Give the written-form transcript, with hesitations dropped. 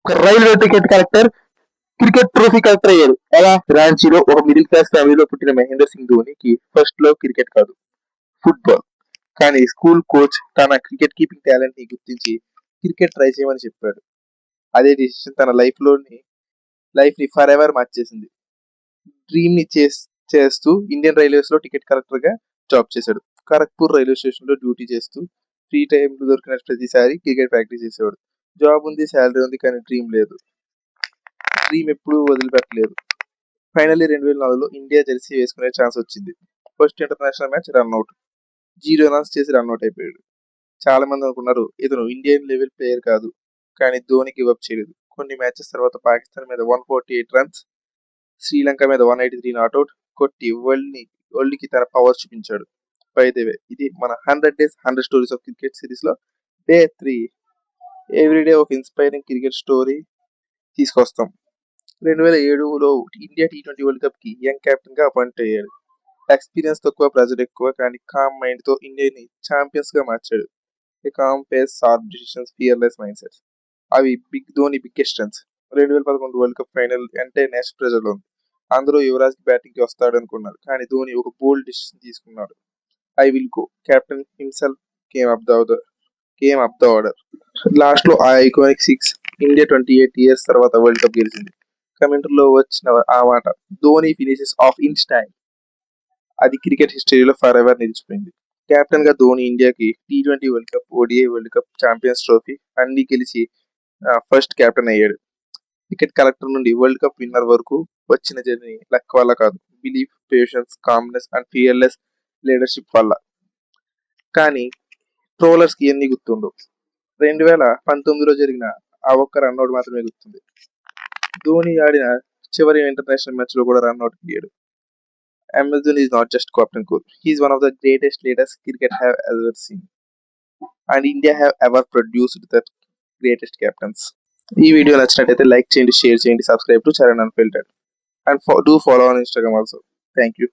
ఒక railway ticket collector cricket trophy collector అయ్యాడు. ఎలా? రాంచీలో ఒక మిడిల్ క్లాస్ ఫ్యామిలీలో పుట్టిన మహేంద్ర సింగ్ ధోనికి ఫస్ట్ లో క్రికెట్ కాదు, ఫుట్బాల్. కానీ స్కూల్ కోచ్ తన క్రికెట్ కీపింగ్ టాలెంట్ ని గుర్తించి క్రికెట్ ట్రై చేయమని చెప్పాడు. అదే డిసిషన్ తన లైఫ్ ని ఫర్ ఎవర్ మార్చేసింది. డ్రీమ్ ని చేస్తూ ఇండియన్ రైల్వేస్ లో టికెట్ కలెక్టర్ గా జాబ్ చేశాడు. ఖరగ్పూర్ రైల్వే స్టేషన్ లో డ్యూటీ చేస్తూ ఫ్రీ టైం దొరికిన ప్రతిసారి క్రికెట్ ప్రాక్టీస్ చేసేవాడు. జాబ్ ఉంది, శాలరీ ఉంది, కానీ డ్రీమ్ ఎప్పుడూ వదిలిపెట్టలేదు. ఫైనల్లీ 2004లో ఇండియా జెర్సీ వేసుకునే ఛాన్స్ వచ్చింది. First international match run out, 0 runs చేసి రన్అట్ అయిపోయాడు. చాలా మంది అనుకున్నారు ఇతను ఇండియన్ లెవెల్ ప్లేయర్ కాదు, కానీ ధోని గివప్ చేయలేదు. కొన్ని మ్యాచెస్ తర్వాత పాకిస్తాన్ మీద 148 రన్స్, శ్రీలంక మీద 183 నాట్అవుట్ కొట్టి వరల్డ్ కి తన పవర్ చూపించాడు. బై ద వే, ఇది మన 100 days 100 stories of cricket series లో డే 3. ఎవ్రీడే ఒక ఇన్స్పైరింగ్ క్రికెట్ స్టోరీ తీసుకొస్తాం. 2007లో ఇండియా T20 వరల్డ్ కప్ కి యంగ్ కెప్టెన్ గా అపాయింట్ అయ్యాడు. ఎక్స్పీరియన్స్ తక్కువ, ప్రెజర్ ఎక్కువ, కానీ కామ్ మైండ్ తో ఇండియా ని ఛాంపియన్స్ గా మార్చాడు. Calm pace, sharp decisions, fearless mindsets, అవి Dhoni biggest strengths. 2011 world cup final అంటే నేషనల్ ప్రెజర్ లో ఉంది. అందరూ యువరాజ్ బ్యాటింగ్ కి వస్తాడు అనుకున్నారు, కానీ ధోని ఒక బోల్డ్ డిసిషన్ తీసుకున్నాడు. I will go. Captain himself came up the order. Last లో ఆ ఐకానిక్ 6 ఇండియా 28 ఇయర్స్ తర్వాత వరల్డ్ కప్ గెలిచింది. కమెంటరీలో వచ్చిన ఆ మాట, Dhoni finishes of in style, అది క్రికెట్ హిస్టరీలో ఫర్ ఎవర్ నిలిచిపోయింది. కెప్టెన్ గా ధోని ఇండియాకి T20 world cup, ODI world cup, champions trophy అన్ని గెలిచి ఫస్ట్ కెప్టెన్ అయ్యాడు. టికెట్ కలెక్టర్ నుండి వరల్డ్ కప్ విన్నర్ వరకు వచ్చిన జర్నీ లక్ వల్ల కాదు, belief, patience, calmness and fearless leadership వల్ల. కానీ ట్రోలర్స్ కి ఎన్ని గుర్తుండవు. 2019లో జరిగిన ఆ ఒక్క రన్అట్ మాత్రమే గుర్తుంది. ధోని ఆడిన చివరి ఇంటర్నేషనల్ మ్యాచ్ లో కూడా రన్అట్ అయ్యాడు. Amazon is not just Captain Cool. He is one of the greatest leaders cricket have ever seen. And India have ever produced the greatest captains. ఈ వీడియో నచ్చినట్లయితే లైక్ చేయండి, షేర్ చేయండి, subscribe to Charan unfiltered. And do follow on Instagram also. Thank you.